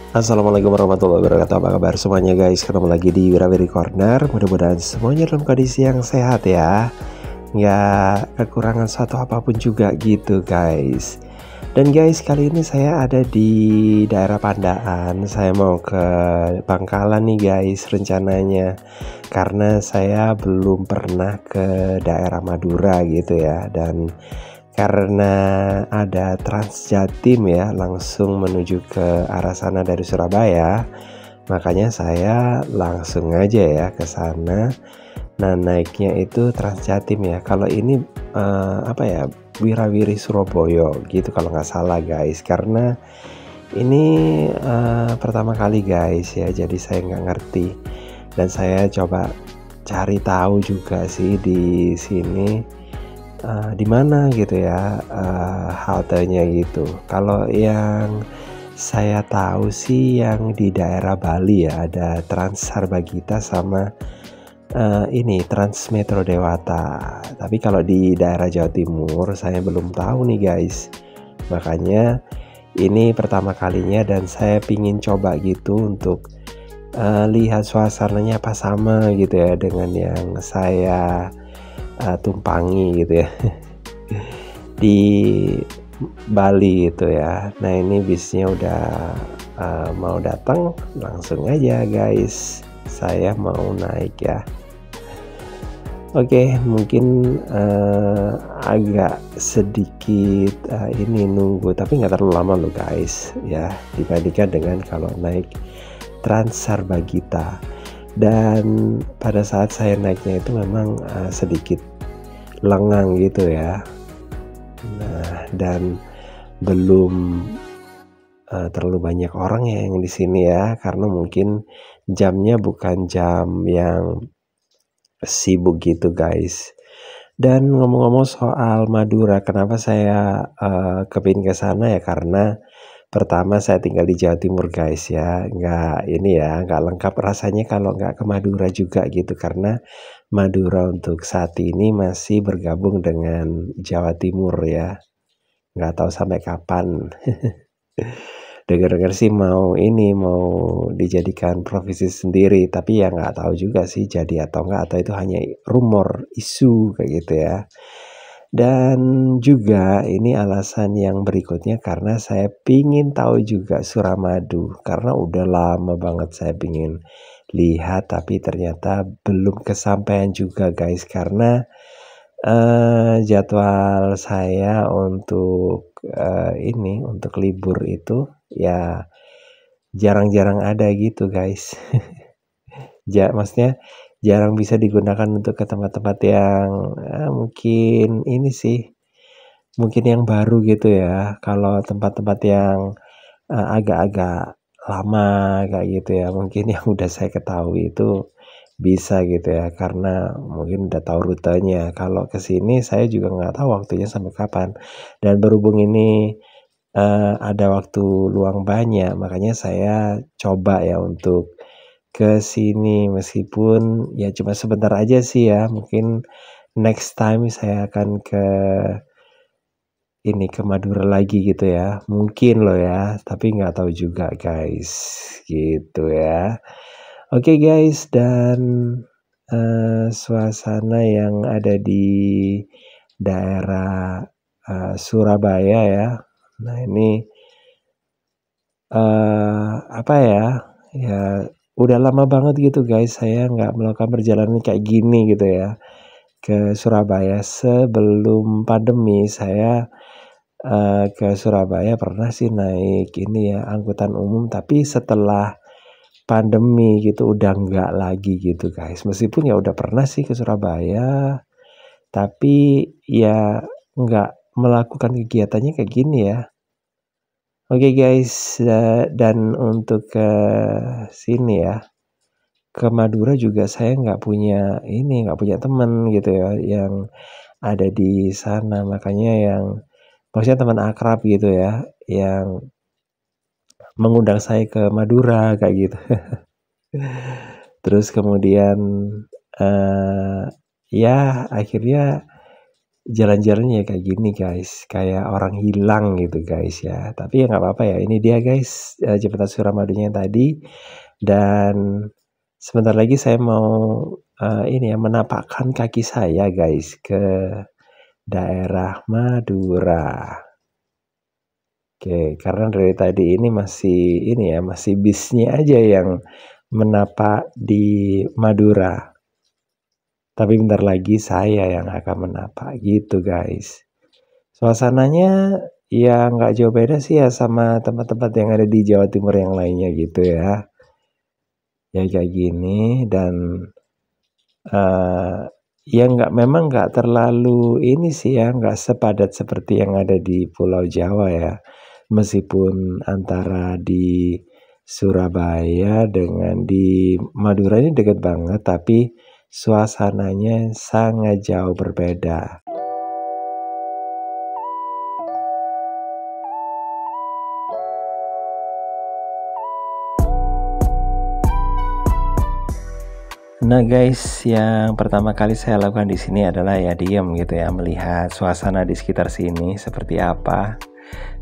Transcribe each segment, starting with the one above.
Assalamualaikum warahmatullahi wabarakatuh. Apa kabar semuanya guys? Ketemu lagi di Wirawiri Corner. Mudah-mudahan semuanya dalam kondisi yang sehat ya, nggak kekurangan suatu apapun juga gitu guys. Dan guys, kali ini saya ada di daerah Pandaan. Saya mau ke Bangkalan nih guys rencananya, karena saya belum pernah ke daerah Madura gitu ya. Dan karena ada Transjatim ya, langsung menuju ke arah sana dari Surabaya, makanya saya langsung aja ya ke sana. Nah, naiknya itu Transjatim ya. Kalau ini apa ya, Wirawiri Surabaya gitu kalau nggak salah guys. Karena ini pertama kali guys ya, jadi saya nggak ngerti. Dan saya coba cari tahu juga sih di sini di mana gitu ya, haltenya gitu. Kalau yang saya tahu sih yang di daerah Bali ya, ada Trans Sarbagita sama ini Trans Metro Dewata. Tapi kalau di daerah Jawa Timur saya belum tahu nih guys. Makanya ini pertama kalinya dan saya pingin coba gitu untuk lihat suasananya apa sama gitu ya dengan yang saya tumpangi gitu ya di Bali gitu ya. Nah, ini bisnya udah mau datang, langsung aja guys saya mau naik ya. Oke, mungkin agak sedikit ini nunggu, tapi nggak terlalu lama loh guys ya, dibandingkan dengan kalau naik Trans Sarbagita. Dan pada saat saya naiknya itu memang sedikit lengang gitu ya. Nah, dan belum terlalu banyak orang ya yang di sini ya, karena mungkin jamnya bukan jam yang sibuk gitu guys. Dan ngomong-ngomong soal Madura, kenapa saya kepingin ke sana ya, karena pertama saya tinggal di Jawa Timur guys ya, nggak ini ya, nggak lengkap rasanya kalau nggak ke Madura juga gitu, karena Madura untuk saat ini masih bergabung dengan Jawa Timur ya, nggak tahu sampai kapan. Dengar-dengar sih mau ini, mau dijadikan provinsi sendiri, tapi ya nggak tahu juga sih jadi atau nggak, atau itu hanya rumor, isu kayak gitu ya. Dan juga ini alasan yang berikutnya karena saya pingin tahu juga Suramadu, karena udah lama banget saya pingin lihat, tapi ternyata belum kesampaian juga guys, karena jadwal saya untuk ini, untuk libur itu ya jarang-jarang ada gitu guys. Maksudnya jarang bisa digunakan untuk ke tempat-tempat yang mungkin ini sih, mungkin yang baru gitu ya. Kalau tempat-tempat yang agak-agak lama kayak gitu ya, mungkin yang udah saya ketahui itu bisa gitu ya, karena mungkin udah tahu rutenya. Kalau ke sini saya juga nggak tahu waktunya sampai kapan. Dan berhubung ini ada waktu luang banyak, makanya saya coba ya untuk ke sini, meskipun ya cuma sebentar aja sih ya. Mungkin next time saya akan ke Madura lagi gitu ya, mungkin loh ya, tapi nggak tahu juga guys, gitu ya. Oke guys, dan suasana yang ada di daerah Surabaya ya. Nah, ini apa ya, ya udah lama banget gitu guys saya nggak melakukan perjalanan kayak gini gitu ya, ke Surabaya. Sebelum pandemi saya ke Surabaya pernah sih naik ini ya, angkutan umum, tapi setelah pandemi gitu udah nggak lagi gitu guys. Meskipun ya udah pernah sih ke Surabaya, tapi ya nggak melakukan kegiatannya kayak gini ya. Oke guys, dan untuk ke sini ya, ke Madura juga saya nggak punya ini, nggak punya teman gitu ya yang ada di sana. Makanya yang maksudnya teman akrab gitu ya, yang mengundang saya ke Madura kayak gitu. Terus kemudian ya akhirnya jalan-jalannya kayak gini guys, kayak orang hilang gitu guys ya. Tapi ya nggak apa-apa ya, ini dia guys, jembatan Suramadunya yang tadi. Dan sebentar lagi saya mau ini ya, menapakkan kaki saya guys ke daerah Madura. Oke, karena dari tadi ini masih ini ya, masih bisnya aja yang menapak di Madura. Tapi bentar lagi saya yang akan menapak gitu guys. Suasananya ya nggak jauh beda sih ya sama tempat-tempat yang ada di Jawa Timur yang lainnya gitu ya. Ya kayak gini dan ya memang nggak terlalu ini sih ya, nggak sepadat seperti yang ada di Pulau Jawa ya. Meskipun antara di Surabaya dengan di Madura ini dekat banget, tapi suasananya sangat jauh berbeda. Nah guys, yang pertama kali saya lakukan di sini adalah ya diam gitu ya, melihat suasana di sekitar sini seperti apa,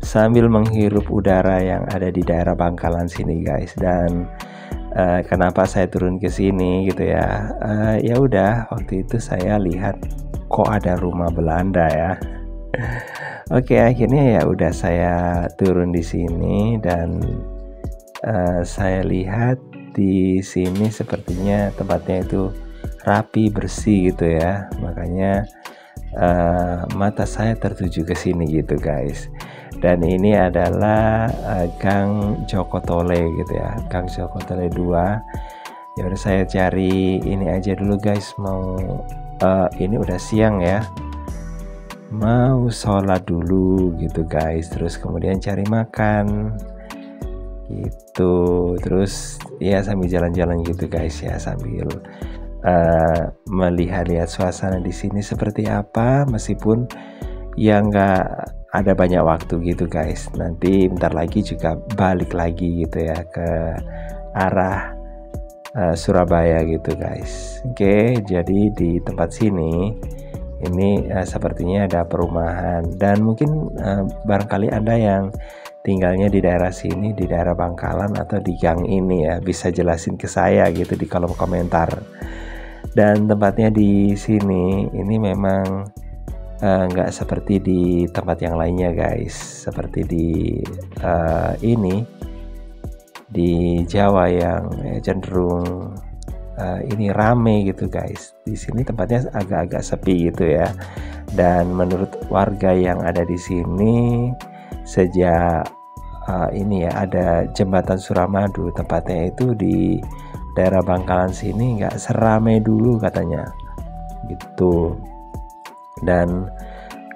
sambil menghirup udara yang ada di daerah Bangkalan sini guys. Dan kenapa saya turun ke sini gitu ya? Ya udah, waktu itu saya lihat kok ada rumah Belanda ya. Oke, akhirnya ya udah saya turun di sini dan saya lihat di sini sepertinya tempatnya itu rapi, bersih gitu ya. Makanya mata saya tertuju ke sini gitu guys. Dan ini adalah Gang Joko Tole gitu ya, Gang Joko Tole 2. Ya udah saya cari ini aja dulu guys, mau ini udah siang ya. Mau sholat dulu gitu guys, terus kemudian cari makan gitu, terus ya sambil jalan-jalan gitu guys ya, sambil melihat-lihat suasana di sini seperti apa, meskipun ya nggak ada banyak waktu gitu guys. Nanti bentar lagi juga balik lagi gitu ya ke arah Surabaya gitu guys. Oke, jadi di tempat sini ini sepertinya ada perumahan, dan mungkin barangkali Anda yang tinggalnya di daerah sini, di daerah Bangkalan atau di gang ini ya, bisa jelasin ke saya gitu di kolom komentar. Dan tempatnya di sini ini memang nggak seperti di tempat yang lainnya guys, seperti di ini di Jawa yang cenderung ini rame gitu guys. Di sini tempatnya agak-agak sepi gitu ya. Dan menurut warga yang ada di sini, sejak ini ya ada jembatan Suramadu, tempatnya itu di daerah Bangkalan sini nggak serame dulu katanya gitu. Dan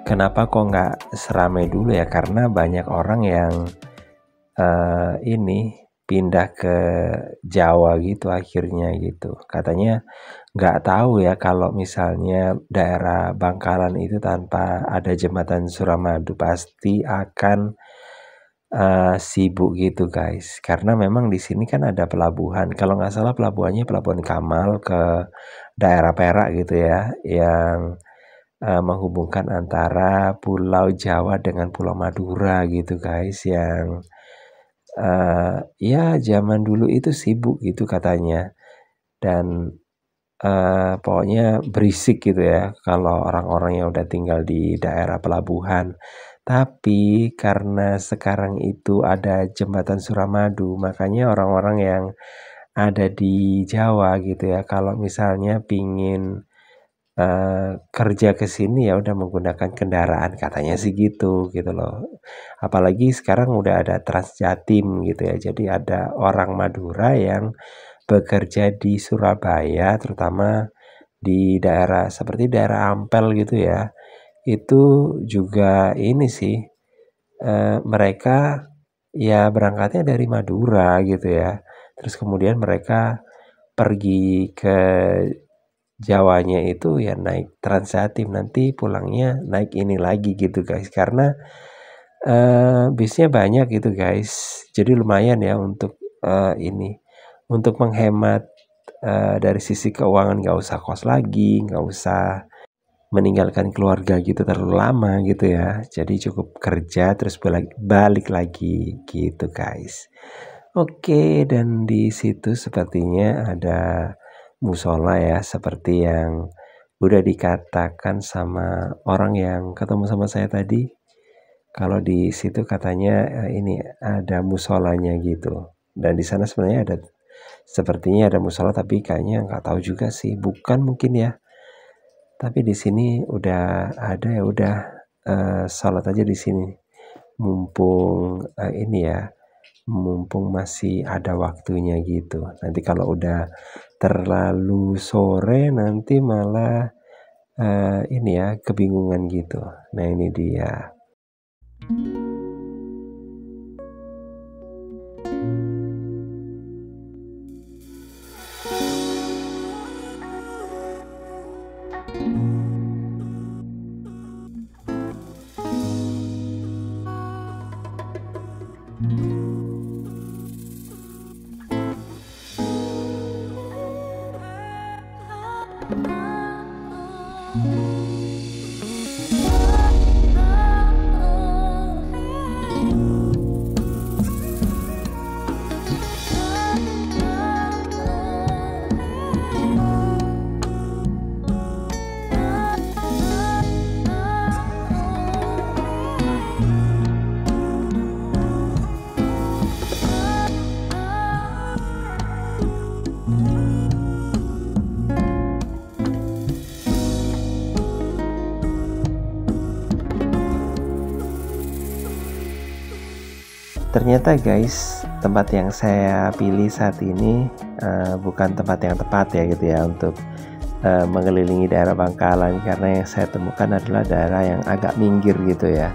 kenapa kok nggak serame dulu ya, karena banyak orang yang ini pindah ke Jawa gitu akhirnya gitu. Katanya nggak tahu ya kalau misalnya daerah Bangkalan itu tanpa ada jembatan Suramadu pasti akan sibuk gitu guys, karena memang di sini kan ada pelabuhan, kalau nggak salah pelabuhannya Pelabuhan Kamal ke daerah Perak gitu ya, yang menghubungkan antara Pulau Jawa dengan Pulau Madura gitu guys, yang ya zaman dulu itu sibuk gitu katanya. Dan pokoknya berisik gitu ya kalau orang-orang yang udah tinggal di daerah pelabuhan. Tapi karena sekarang itu ada jembatan Suramadu, makanya orang-orang yang ada di Jawa gitu ya, kalau misalnya pingin kerja ke sini ya udah menggunakan kendaraan, katanya sih gitu loh. Apalagi sekarang udah ada Transjatim gitu ya, jadi ada orang Madura yang bekerja di Surabaya, terutama di daerah seperti daerah Ampel gitu ya. Itu juga ini sih, mereka ya berangkatnya dari Madura gitu ya. Terus kemudian mereka pergi ke Jawanya itu ya naik Transjatim, nanti pulangnya naik ini lagi gitu guys. Karena bisnya banyak gitu guys. Jadi lumayan ya untuk ini, untuk menghemat dari sisi keuangan, nggak usah kos lagi, nggak usah meninggalkan keluarga gitu terlalu lama gitu ya. Jadi cukup kerja terus balik lagi gitu guys. Oke, dan di situ sepertinya ada musola ya, seperti yang udah dikatakan sama orang yang ketemu sama saya tadi. Kalau di situ katanya ini ada musolanya gitu. Dan di sana sebenarnya ada sepertinya ada musola, tapi kayaknya nggak tahu juga sih, bukan mungkin ya. Tapi di sini udah ada ya udah sholat aja di sini. Mumpung ini ya, mumpung masih ada waktunya gitu. Nanti kalau udah terlalu sore nanti malah ini ya kebingungan gitu. Nah ini dia. Ternyata guys, tempat yang saya pilih saat ini bukan tempat yang tepat ya gitu ya untuk mengelilingi daerah Bangkalan, karena yang saya temukan adalah daerah yang agak minggir gitu ya.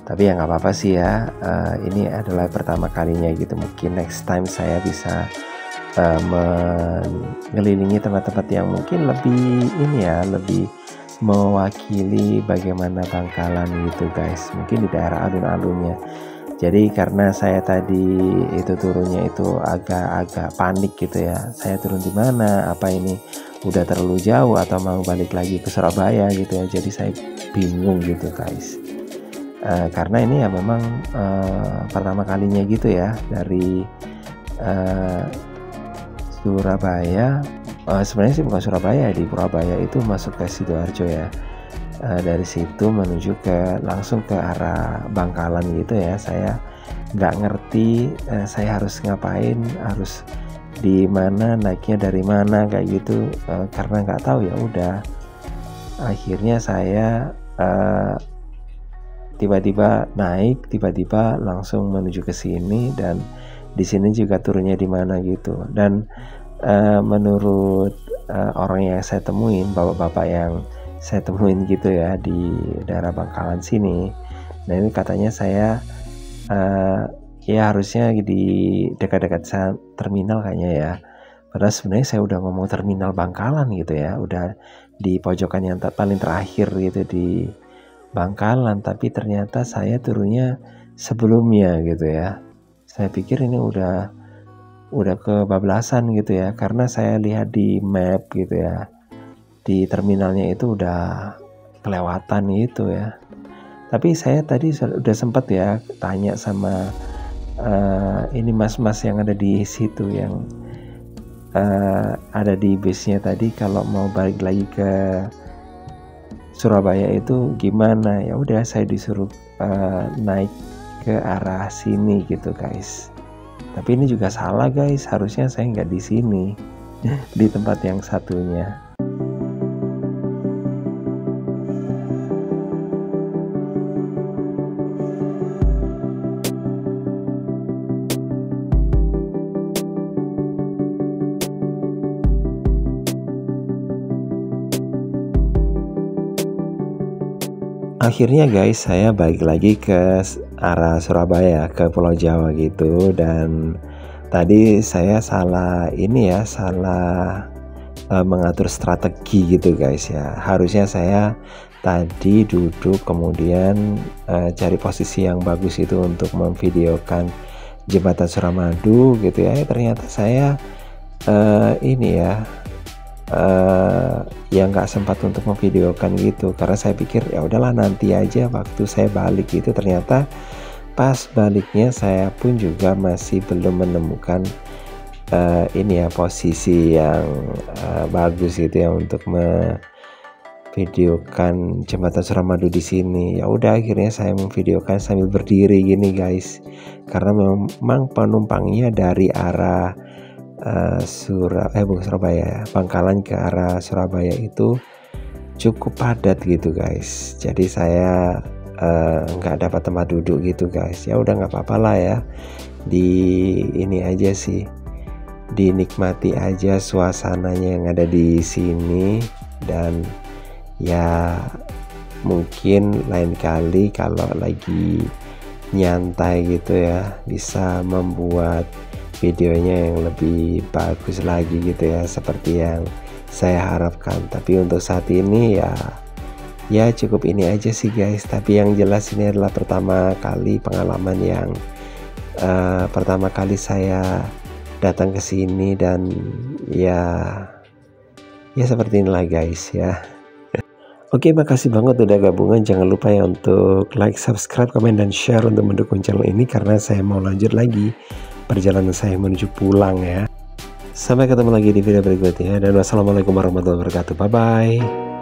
Tapi ya nggak apa-apa sih ya, ini adalah pertama kalinya gitu. Mungkin next time saya bisa mengelilingi tempat-tempat yang mungkin lebih ini ya, lebih mewakili bagaimana Bangkalan gitu guys. Mungkin di daerah alun-alunnya. Jadi karena saya tadi itu turunnya itu agak panik gitu ya. Saya turun di mana? Apa ini udah terlalu jauh atau mau balik lagi ke Surabaya gitu ya. Jadi saya bingung gitu guys. Karena ini ya memang pertama kalinya gitu ya dari Surabaya. Sebenarnya sih bukan Surabaya, di Purabaya itu masuk ke Sidoarjo ya. Dari situ menuju langsung ke arah Bangkalan gitu ya. Saya nggak ngerti saya harus ngapain, harus di mana, naiknya dari mana kayak gitu, karena nggak tahu ya udah. Akhirnya saya tiba-tiba naik, tiba-tiba langsung menuju ke sini, dan di sini juga turunnya di mana gitu. Dan menurut orang yang saya temuin, bapak-bapak yang saya temuin gitu ya di daerah Bangkalan sini. Nah ini katanya saya ya harusnya di dekat-dekat terminal kayaknya ya. Padahal sebenarnya saya udah ngomong terminal Bangkalan gitu ya, udah di pojokan yang paling terakhir gitu di Bangkalan, tapi ternyata saya turunnya sebelumnya gitu ya. Saya pikir ini udah kebablasan gitu ya, karena saya lihat di map gitu ya, di terminalnya itu udah kelewatan gitu ya. Tapi saya tadi udah sempat ya tanya sama ini mas-mas yang ada di situ, yang ada di busnya tadi, kalau mau balik lagi ke Surabaya itu gimana. Ya udah saya disuruh naik ke arah sini gitu guys. Tapi ini juga salah guys, harusnya saya nggak di sini, di tempat yang satunya. Akhirnya guys, saya balik lagi ke arah Surabaya, ke Pulau Jawa gitu. Dan tadi saya salah ini ya, salah mengatur strategi gitu guys ya. Harusnya saya tadi duduk, kemudian cari posisi yang bagus itu untuk memvideokan jembatan Suramadu gitu ya. Ternyata saya ini ya ya nggak sempat untuk memvideokan gitu, karena saya pikir ya udahlah nanti aja waktu saya balik gitu. Ternyata pas baliknya saya pun juga masih belum menemukan ini ya posisi yang bagus gitu ya untuk videokan jembatan Suramadu di sini. Ya udah akhirnya saya memvideokan sambil berdiri gini guys, karena memang penumpangnya dari arah bukan Surabaya, Bangkalan ke arah Surabaya itu cukup padat gitu guys. Jadi saya nggak dapat tempat duduk gitu guys. Ya udah nggak apa-apa lah ya, di ini aja sih, dinikmati aja suasananya yang ada di sini. Dan ya mungkin lain kali kalau lagi nyantai gitu ya, bisa membuat videonya yang lebih bagus lagi gitu ya, seperti yang saya harapkan. Tapi untuk saat ini ya cukup ini aja sih guys. Tapi yang jelas ini adalah pertama kali pengalaman yang pertama kali saya datang ke sini, dan ya seperti inilah guys ya. Oke, makasih banget udah gabungan. Jangan lupa ya untuk like, subscribe, komen, dan share untuk mendukung channel ini, karena saya mau lanjut lagi perjalanan saya menuju pulang ya. Sampai ketemu lagi di video berikutnya, dan wassalamualaikum warahmatullahi wabarakatuh. Bye bye.